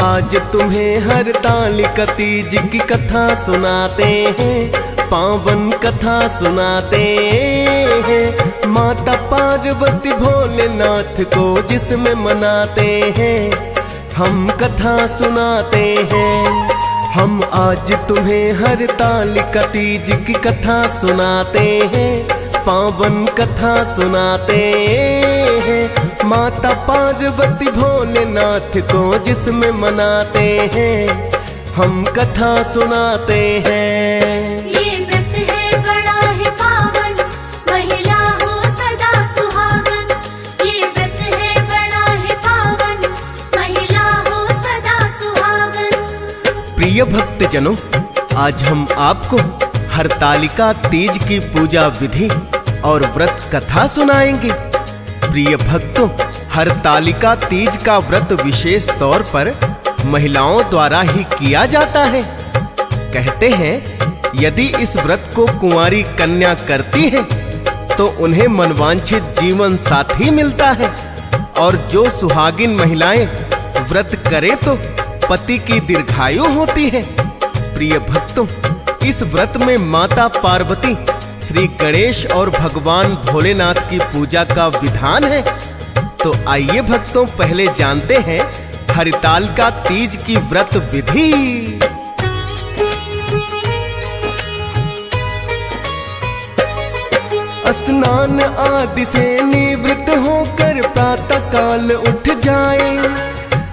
आज तुम्हें हरतालिका तीज की कथा सुनाते हैं, पावन कथा सुनाते हैं। माता पार्वती भोलेनाथ को जिसमें मनाते हैं, हम कथा सुनाते हैं। हम आज तुम्हें हरतालिका तीज की कथा सुनाते हैं, पावन कथा सुनाते हैं। माता पार्वती भोलेनाथ को जिसमें मनाते हैं, हम कथा सुनाते हैं। ये व्रत है बड़ा है पावन, महिला हो सदा सुहागन। ये व्रत है बड़ा है पावन, महिला हो सदा सुहागन। प्रिय भक्तजनों, आज हम आपको हरतालिका तीज की पूजा विधि और व्रत कथा सुनाएंगे। प्रिय भक्तों, हरतालिका तीज का व्रत विशेष तौर पर महिलाओं द्वारा ही किया जाता है। कहते हैं यदि इस व्रत को कुंवारी कन्या करती है तो उन्हें मनवांछित जीवन साथी मिलता है, और जो सुहागिन महिलाएं व्रत करे तो पति की दीर्घायु होती है। प्रिय भक्तों, इस व्रत में माता पार्वती, श्री गणेश और भगवान भोलेनाथ की पूजा का विधान है। तो आइए भक्तों, पहले जानते हैं हरतालिका तीज की व्रत विधि। स्नान आदि से निवृत्त होकर प्रातः काल उठ जाए,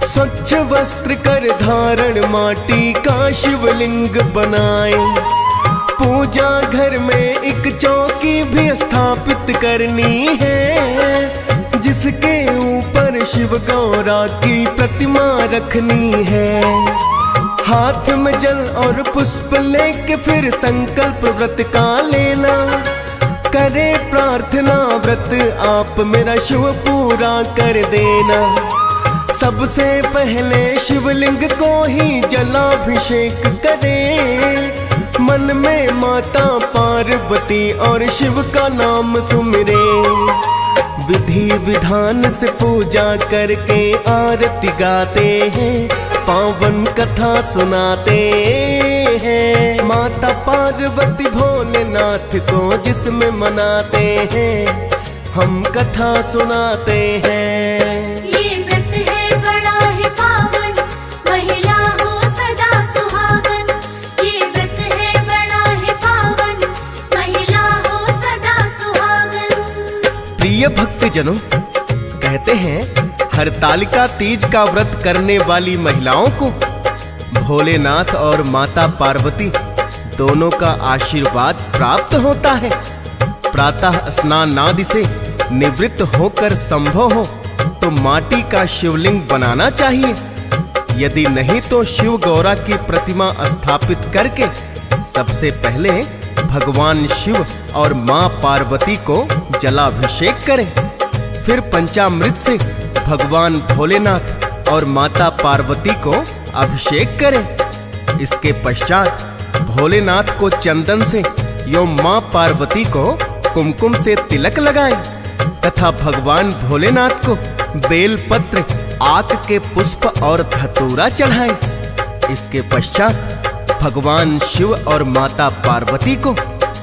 स्वच्छ वस्त्र कर धारण माटी का शिवलिंग बनाए। पूजा घर में एक चौकी भी स्थापित करनी है, जिसके ऊपर शिव गौरा की प्रतिमा रखनी है। हाथ में जल और पुष्प लेके फिर संकल्प व्रत का लेना, करे प्रार्थना व्रत आप मेरा शिव पूरा कर देना। सबसे पहले शिवलिंग को ही जलाभिषेक करें, मन में माता पार्वती और शिव का नाम सुमिरे। विधि विधान से पूजा करके आरती गाते हैं, पावन कथा सुनाते हैं। माता पार्वती भोलेनाथ को जिसमें मनाते हैं, हम कथा सुनाते हैं। ये व्रत है बड़ा है पावन, महिला हो सदा सुहागन। ये व्रत है बड़ा है पावन, महिला हो सदा सुहागन। प्रिय भक्तजनों, कहते हैं हरतालिका तीज का व्रत करने वाली महिलाओं को भोलेनाथ और माता पार्वती दोनों का आशीर्वाद प्राप्त होता है। प्रातः स्नान आदि से निवृत्त होकर संभव हो तो माटी का शिवलिंग बनाना चाहिए। यदि नहीं तो शिव गौरा की प्रतिमा स्थापित करके सबसे पहले भगवान शिव और मां पार्वती को जलाभिषेक करें। फिर पंचामृत से भगवान भोलेनाथ और माता पार्वती को अभिषेक करें। इसके पश्चात भोलेनाथ को चंदन से एवं मां पार्वती को कुमकुम से तिलक लगाएं तथा भगवान भोलेनाथ को बेलपत्र, आक के पुष्प और धतूरा चढ़ाएं। इसके पश्चात भगवान शिव और माता पार्वती को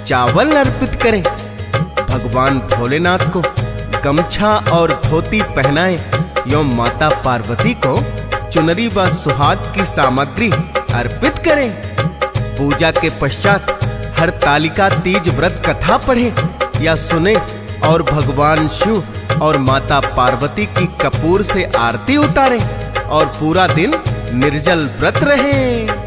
चावल अर्पित करें। भगवान भोलेनाथ को गमछा और धोती पहनाएं एवं माता पार्वती को चुनरी व सुहाग की सामग्री अर्पित करें। पूजा के पश्चात हरतालिका तीज व्रत कथा पढ़ें या सुने और भगवान शिव और माता पार्वती की कपूर से आरती उतारें और पूरा दिन निर्जल व्रत रहें।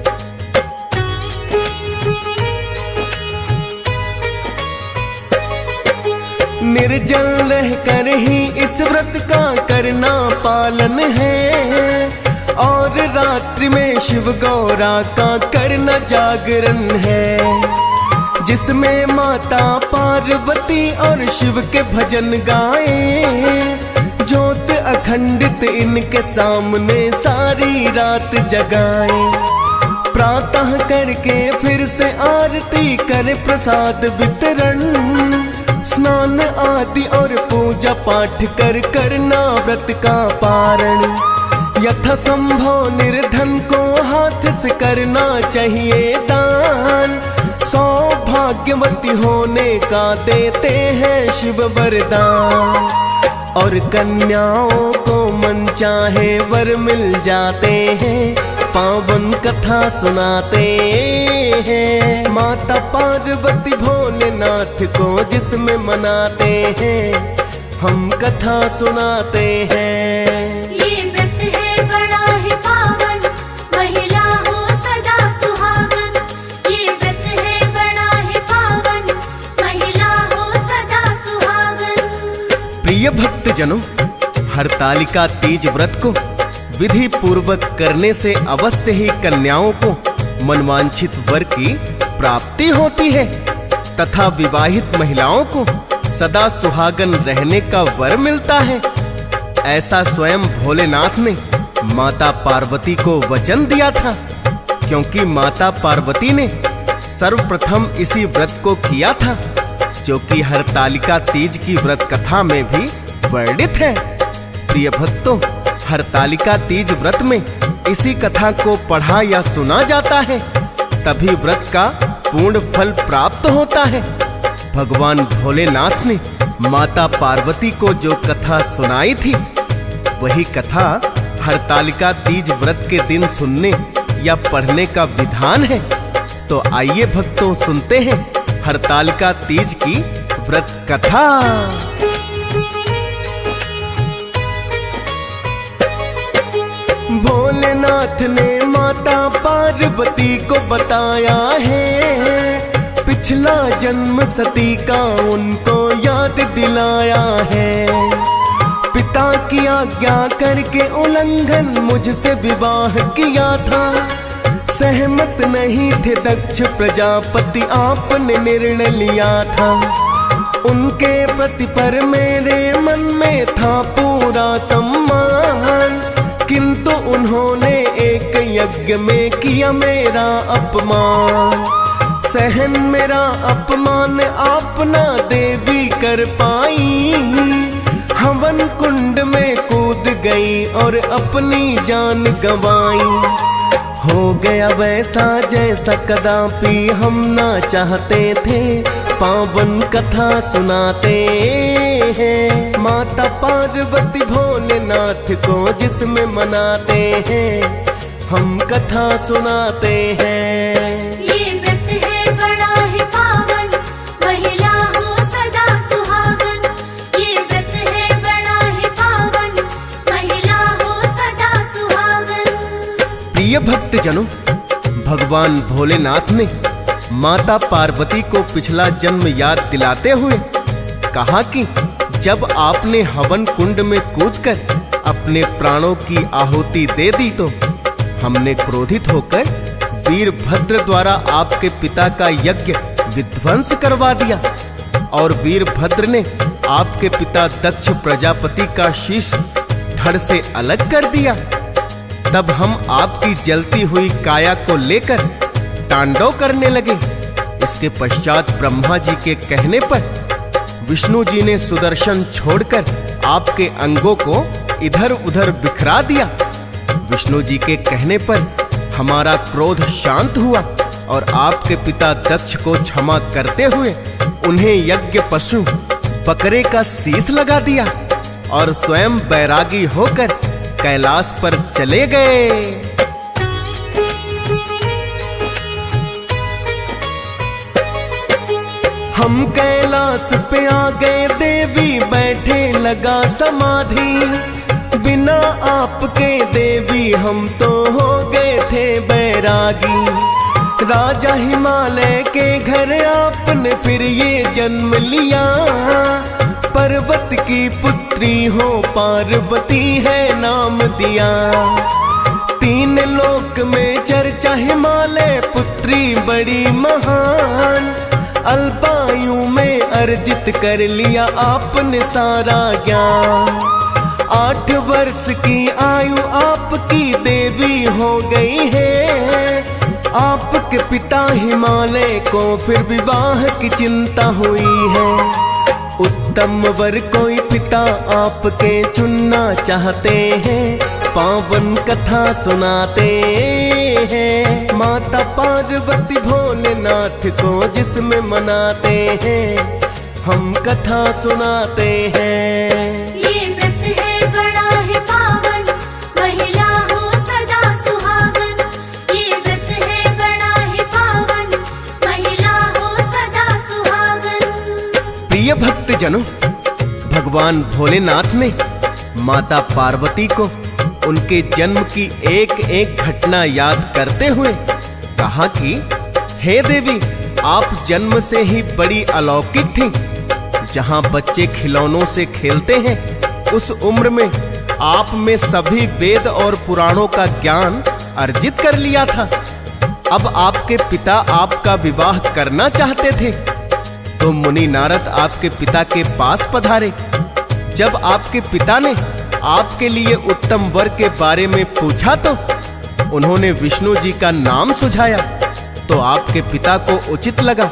निर्जल रहकर ही इस व्रत का करना पालन है, और रात्रि में शिव गौरा का करना जागरण है, जिसमें माता पार्वती और शिव के भजन गाए। ज्योत अखंडित इनके सामने सारी रात जगाए। प्रातः करके फिर से आरती करे प्रसाद वितरण, स्नान आदि और पूजा पाठ कर करना व्रत का पारण। यथासंभव निर्धन को हाथ से करना चाहिए दान। सौभाग्यवती होने का देते हैं शिव वरदान। और कन्याओं को मन चाहे वर मिल जाते हैं, पावन कथा सुनाते हैं। माता पार्वती भोलेनाथ को जिसमें मनाते हैं, हम कथा सुनाते हैं। ये व्रत है बड़ा ही पावन, महिला हो सदा सुहागन। ये व्रत है बड़ा ही पावन, महिला हो सदा सुहागन। प्रिय भक्तजनों, हरतालिका तीज व्रत को विधि पूर्वक करने से अवश्य ही कन्याओं को मनवांछित वर की प्राप्ति होती है तथा विवाहित महिलाओं को सदा सुहागन रहने का वर मिलता है। ऐसा स्वयं भोलेनाथ ने माता पार्वती को वचन दिया था, क्योंकि माता पार्वती ने सर्वप्रथम इसी व्रत को किया था, जो कि हरतालिका तीज की व्रत कथा में भी वर्णित है। प्रिय भक्तों, हरतालिका तीज व्रत में इसी कथा को पढ़ा या सुना जाता है, तभी व्रत का पूर्ण फल प्राप्त होता है। भगवान भोलेनाथ ने माता पार्वती को जो कथा सुनाई थी, वही कथा हरतालिका तीज व्रत के दिन सुनने या पढ़ने का विधान है। तो आइए भक्तों, सुनते हैं हरतालिका तीज की व्रत कथा। भोलेनाथ ने माता पार्वती को बताया है, पिछला जन्म सती का उनको याद दिलाया है। पिता की आज्ञा करके उल्लंघन मुझसे विवाह किया था, सहमत नहीं थे दक्ष प्रजापति, आपने निर्णय लिया था। उनके प्रति पर मेरे मन में था पूरा सम्मान, किंतु उन्होंने एक यज्ञ में किया मेरा अपमान। सहन मेरा अपमान आप ना देवी कर पाई, हवन कुंड में कूद गई और अपनी जान गंवाई। हो गया वैसा जैसा कदापि हम ना चाहते थे, पावन कथा सुनाते हैं। माता पार्वती भोलेनाथ को जिसमें मनाते हैं, हम कथा सुनाते हैं। ये व्रत है बड़ा ही पावन, महिला हो सदा सुहागन। ये व्रत है बड़ा ही पावन, महिला हो सदा सुहागन। प्रिय भक्तजनों, भगवान भोलेनाथ ने माता पार्वती को पिछला जन्म याद दिलाते हुए कहा कि जब आपने हवन कुंड में कूदकर अपने प्राणों की आहुति दे दी, तो हमने क्रोधित होकर वीरभद्र द्वारा आपके पिता का यज्ञ विध्वंस करवा दिया और वीरभद्र ने आपके पिता दक्ष प्रजापति का शीश धड़ से अलग कर दिया। तब हम आपकी जलती हुई काया को लेकर तांडव करने लगे। इसके पश्चात ब्रह्मा जी के कहने पर विष्णु जी ने सुदर्शन छोड़कर आपके अंगों को इधर उधर बिखरा दिया। विष्णु जी के कहने पर हमारा क्रोध शांत हुआ और आपके पिता दक्ष को क्षमा करते हुए उन्हें यज्ञ पशु बकरे का शीश लगा दिया और स्वयं बैरागी होकर कैलाश पर चले गए। हम कैलाश पे आ गए, देवी बैठे लगा समाधि। बिना आपके देवी हम तो हो गए थे बैरागी। राजा हिमालय के घर आपने फिर ये जन्म लिया, पर्वत की पुत्री हो पार्वती है नाम दिया। तीन लोक में चर्चा हिमालय पुत्री बड़ी महान, अल्पायु में अर्जित कर लिया आपने सारा ज्ञान। 8 वर्ष की आयु आपकी देवी हो गई है, आपके पिता हिमालय को फिर विवाह की चिंता हुई है। उत्तम वर कोई पिता आपके चुनना चाहते हैं, पावन कथा सुनाते हैं। माता पार्वती भोलेनाथ को जिसमें मनाते हैं, हम कथा सुनाते हैं। ये व्रत है बड़ा ही पावन, महिला हो सदा सुहागन। ये व्रत है बड़ा ही पावन, महिला हो सदा सुहागन। प्रिय भक्तजनों, भगवान भोलेनाथ ने माता पार्वती को उनके जन्म की एक एक घटना याद करते हुए कहा कि हे देवी, आप जन्म से ही बड़ी अलौकिक थी। जहां बच्चे खिलौनों से खेलते हैं, उस उम्र में आप में सभी वेद और पुराणों का ज्ञान अर्जित कर लिया था। अब आपके पिता आपका विवाह करना चाहते थे, तो मुनि नारद आपके पिता के पास पधारे। जब आपके पिता ने आपके लिए उत्तम वर के बारे में पूछा, तो उन्होंने विष्णु जी का नाम सुझाया। तो आपके पिता को उचित लगा।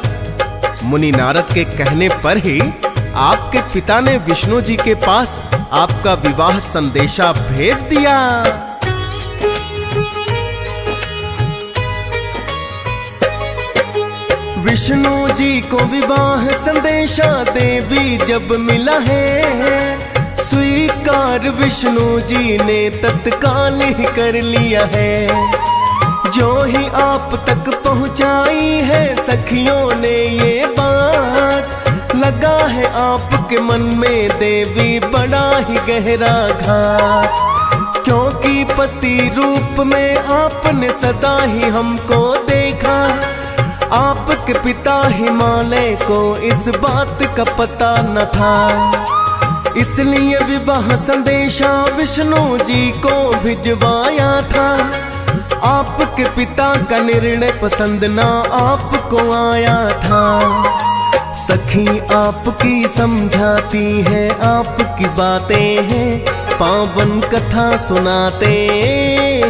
मुनि नारद के कहने पर ही आपके पिता ने विष्णु जी के पास आपका विवाह संदेशा भेज दिया। विष्णु जी को विवाह संदेशा देवी जब मिला है, स्वीकार विष्णु जी ने तत्काल ही कर लिया है। जो ही आप तक पहुंचाई है सखियों ने ये बात, लगा है आपके मन में देवी बड़ा ही गहरा घात। क्योंकि पति रूप में आपने सदा ही हमको देखा, आपके पिता हिमालय को इस बात का पता न था। इसलिए विवाह संदेशा विष्णु जी को भिजवाया था। आपके पिता का निर्णय पसंद ना आपको आया था। सखी आपकी समझाती है, आपकी बातें हैं, पावन कथा सुनाते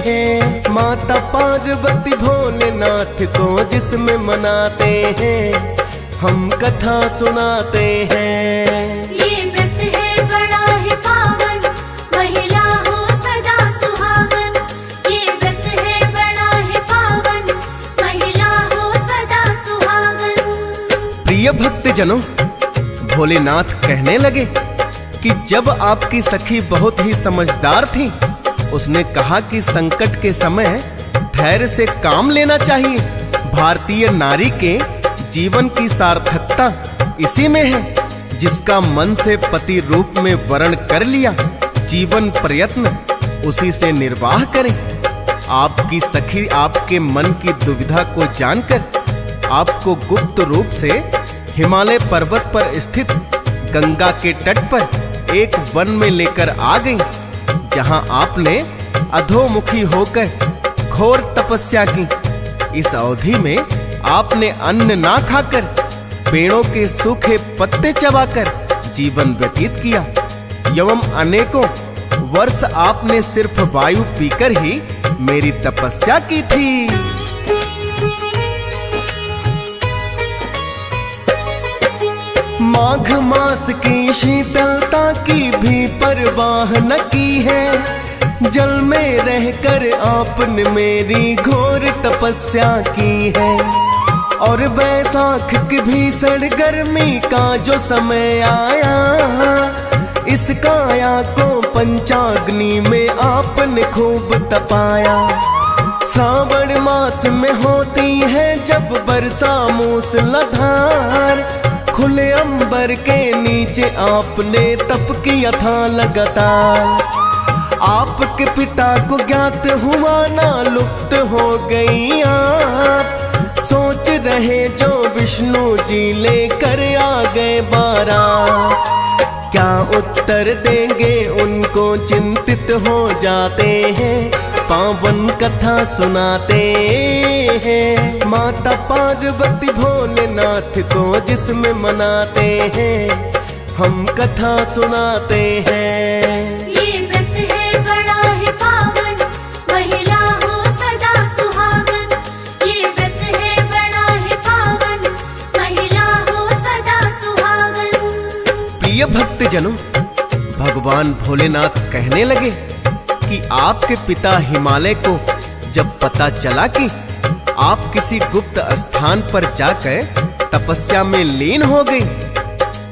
हैं। माता पार्वती भोलेनाथ को जिसमें मनाते हैं, हम कथा सुनाते हैं। ये व्रत है बड़ा ही पावन, महिला हो सदा सुहागन। ये व्रत है बड़ा ही पावन, महिला हो सदा सुहागन। प्रिय भक्तजनों, भोलेनाथ कहने लगे कि जब आपकी सखी बहुत ही समझदार थी, उसने कहा कि संकट के समय धैर्य से काम लेना चाहिए। भारतीय नारी के जीवन की सार्थकता इसी में है, जिसका मन से पति रूप में वर्ण कर लिया, जीवन प्रयत्न उसी से निर्वाह करे। आपकी सखी आपके मन की दुविधा को जानकर आपको गुप्त रूप से हिमालय पर्वत पर स्थित गंगा के तट पर एक वन में लेकर आ गई, जहां आपने अधोमुखी होकर घोर तपस्या की। इस अवधि में आपने अन्न ना खाकर, पेड़ों के सूखे पत्ते चबाकर जीवन व्यतीत किया एवं अनेकों वर्ष आपने सिर्फ वायु पीकर ही मेरी तपस्या की थी। माघ मास की शीतलता की भी परवाह न की है। जल में रहकर आपने मेरी घोर तपस्या की है। और बैसाख की भीषण गर्मी का जो समय आया, इस काया को पंचाग्नि में आपने खूब तपाया। श्रावण मास में होती है जब वर्षा मूसलाधार, खुले अंबर के नीचे आपने तप किया था लगातार। आपके पिता को ज्ञात हुआ ना लुप्त हो गई आप, सोच रहे जो विष्णु जी लेकर आ गए बारात। क्या उत्तर देंगे उनको चिंतित हो जाते हैं, पावन कथा सुनाते हैं। माता पार्वती भोलेनाथ को जिसमें मनाते हैं, हम कथा सुनाते हैं। ये व्रत है बड़ा ही पावन, महिला हो सदा सुहागन। ये व्रत है बड़ा ही पावन, महिला हो सदा सुहागन। प्रिय भक्तजनों, भगवान भोलेनाथ कहने लगे कि आपके पिता हिमालय को जब पता चला कि आप किसी गुप्त स्थान पर जाकर तपस्या में लीन हो गई,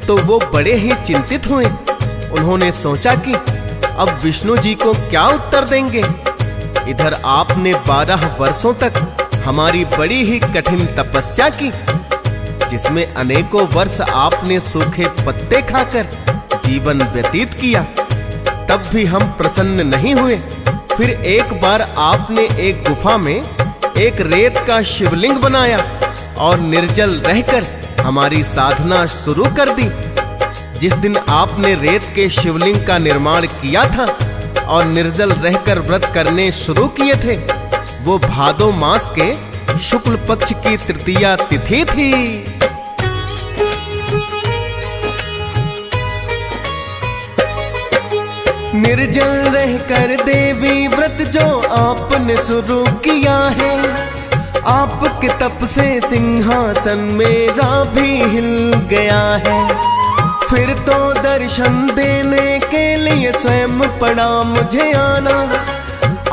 तो वो बड़े ही चिंतित हुए। उन्होंने सोचा कि अब विष्णु जी को क्या उत्तर देंगे। इधर आपने 12 वर्षों तक हमारी बड़ी ही कठिन तपस्या की, जिसमें अनेकों वर्ष आपने सूखे पत्ते खाकर जीवन व्यतीत किया, तब भी हम प्रसन्न नहीं हुए। फिर एक बार आपने एक गुफा में एक रेत का शिवलिंग बनाया और निर्जल रहकर हमारी साधना शुरू कर दी। जिस दिन आपने रेत के शिवलिंग का निर्माण किया था और निर्जल रहकर व्रत करने शुरू किए थे, वो भादो मास के शुक्ल पक्ष की तृतीया तिथि थी। निर्जल रहकर देवी व्रत जो आपने शुरू किया है, आपके तप से सिंहासन मेरा भी हिल गया है। फिर तो दर्शन देने के लिए स्वयं पड़ा मुझे आना।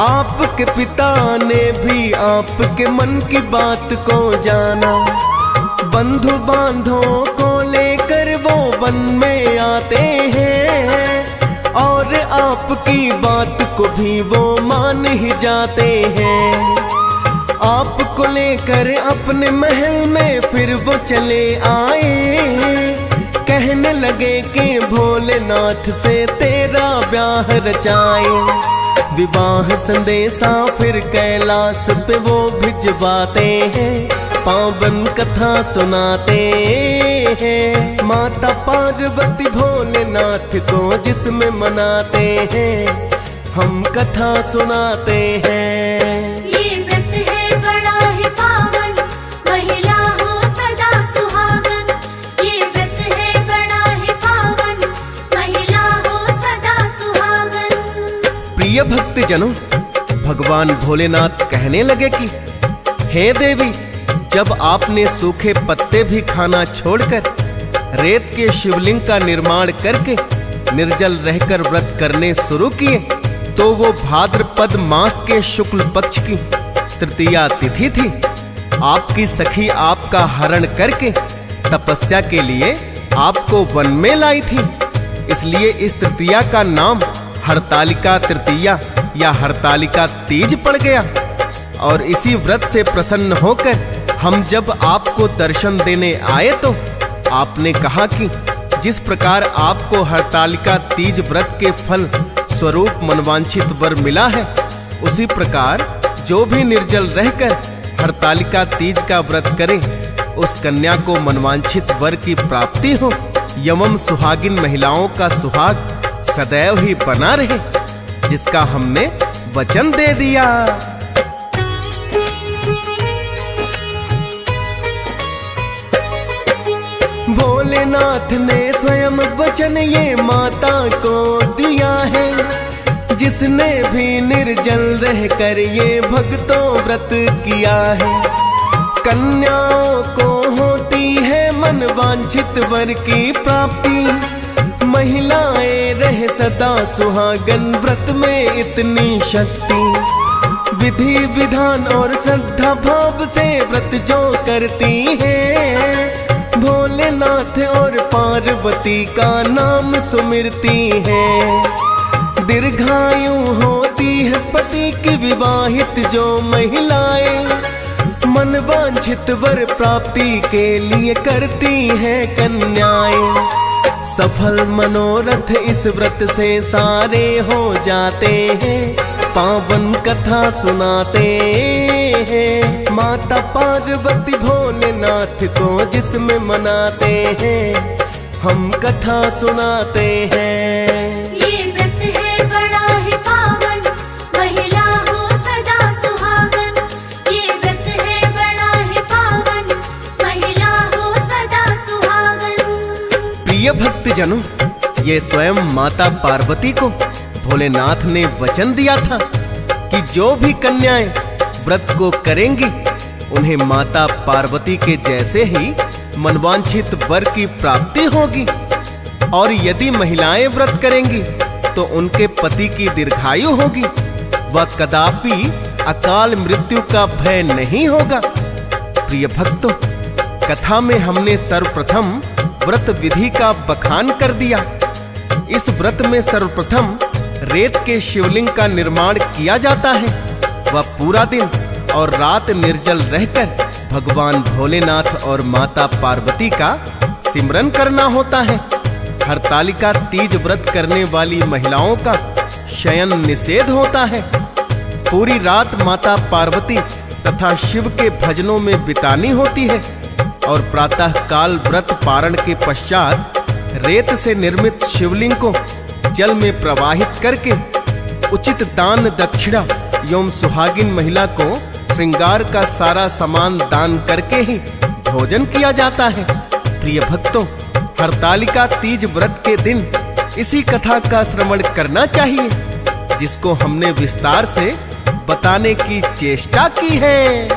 आपके पिता ने भी आपके मन की बात को जाना। बंधु बांधों को लेकर वो वन में आते हैं और आपकी बात को भी वो मान ही जाते हैं। आपको लेकर अपने महल में फिर वो चले आए। कहने लगे कि भोलेनाथ से तेरा ब्याह रचाए। विवाह संदेशा फिर कैलाश पे वो भिजवाते हैं। पावन कथा सुनाते हैं। माता पार्वती भोलेनाथ को जिसमें मनाते हैं, हम कथा सुनाते हैं। ये व्रत है बड़ा ही पावन, महिला हो सदा सुहागन। ये व्रत है बड़ा ही पावन, महिला हो सदा सुहागन। प्रिय भक्तजनों, भगवान भोलेनाथ कहने लगे कि हे देवी, जब आपने सूखे पत्ते भी खाना छोड़कर रेत के शिवलिंग का निर्माण करके निर्जल रहकर व्रत करने शुरू किए, तो वो भाद्रपद मास के शुक्ल पक्ष की तृतीया तिथि थी। आपकी सखी आपका हरण करके तपस्या के लिए आपको वन में लाई थी। इसलिए इस तृतीया का नाम हरतालिका तृतीया या हरतालिका तीज पड़ गया। और इसी व्रत से प्रसन्न होकर हम जब आपको दर्शन देने आए, तो आपने कहा कि जिस प्रकार आपको हरतालिका तीज व्रत के फल स्वरूप मनवांछित वर मिला है, उसी प्रकार जो भी निर्जल रहकर हरतालिका तीज का व्रत करे, उस कन्या को मनवांछित वर की प्राप्ति हो एवं सुहागिन महिलाओं का सुहाग सदैव ही बना रहे, जिसका हमने वचन दे दिया। भोलेनाथ ने स्वयं वचन ये माता को दिया है। जिसने भी निर्जल रहकर ये भक्तों व्रत किया है, कन्याओं को होती है मन वांछित वर की प्राप्ति। महिलाएं रहे सदा सुहागन, व्रत में इतनी शक्ति। विधि विधान और श्रद्धा भाव से व्रत जो करती है, भोलेनाथ और पार्वती का नाम सुमिरती है। दीर्घायु होती है पति की विवाहित जो महिलाएं, मन वांछित वर प्राप्ति के लिए करती है कन्याएं। सफल मनोरथ इस व्रत से सारे हो जाते हैं। पावन कथा सुनाते हैं। माता पार्वती भोलेनाथ को जिसमें मनाते हैं, हम कथा सुनाते हैं। ये व्रत है बड़ा ही पावन, महिला हो सदा सुहागन। ये व्रत है बड़ा ही पावन, महिला हो सदा सुहागन। प्रिय भक्तजनों, ये स्वयं माता पार्वती को भोलेनाथ ने वचन दिया था कि जो भी कन्याएं व्रत को करेंगी, उन्हें माता पार्वती के जैसे ही मनवांछित वर की प्राप्ति होगी। और यदि महिलाएं व्रत करेंगी तो उनके पति की दीर्घायु होगी व कदापि अकाल मृत्यु का भय नहीं होगा। प्रिय भक्तों, कथा में हमने सर्वप्रथम व्रत विधि का बखान कर दिया। इस व्रत में सर्वप्रथम रेत के शिवलिंग का निर्माण किया जाता है। वह पूरा दिन और रात निर्जल रहकर भगवान भोलेनाथ और माता पार्वती का सिमरन करना होता है। हरतालिका तीज व्रत करने वाली महिलाओं का शयन निषेध होता है। पूरी रात माता पार्वती तथा शिव के भजनों में बितानी होती है और प्रातः काल व्रत पारण के पश्चात रेत से निर्मित शिवलिंग को जल में प्रवाहित करके उचित दान दक्षिणा एवं सुहागिन महिला को श्रृंगार का सारा सामान दान करके ही भोजन किया जाता है। प्रिय भक्तों, हरतालिका तीज व्रत के दिन इसी कथा का श्रवण करना चाहिए जिसको हमने विस्तार से बताने की चेष्टा की है।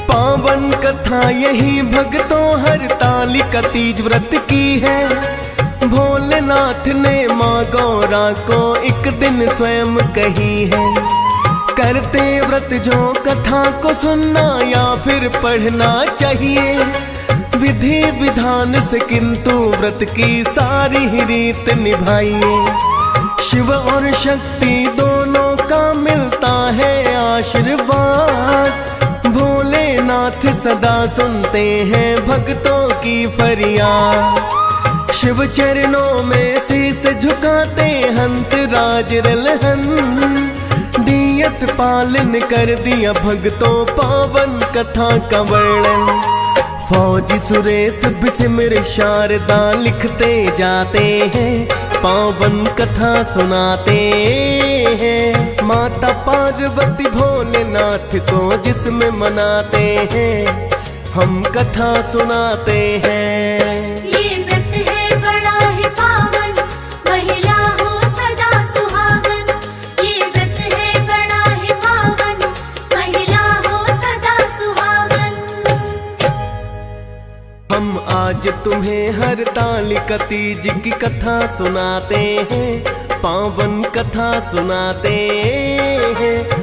पावन कथा यही भक्तों हरतालिका तीज व्रत की है। भोलेनाथ ने माँ गौरा को एक दिन स्वयं कही है, करते व्रत जो कथा को सुनना या फिर पढ़ना चाहिए विधि विधान से, किंतु व्रत की सारी ही रीत निभाइए। शिव और शक्ति दोनों का मिलता है आशीर्वाद। भोलेनाथ सदा सुनते हैं भक्तों की फरियाद। शिव चरणों में शीस झुकाते हंस राज रलहन। दियस पालन कर दिया भक्तों पावन कथा का वर्णन। फौजी सुरेश बिस्मिर शारदा लिखते जाते हैं, पावन कथा सुनाते हैं। माता पार्वती भोलेनाथ को जिसमें मनाते हैं, हम कथा सुनाते हैं। ये व्रत है बड़ा ही पावन, महिला हो सदा सुहागन। ये व्रत है बड़ा ही पावन, महिला हो सदा सुहागन। हम आज तुम्हें हरतालिका तीज की कथा सुनाते हैं, पावन कथा सुनाते हैं।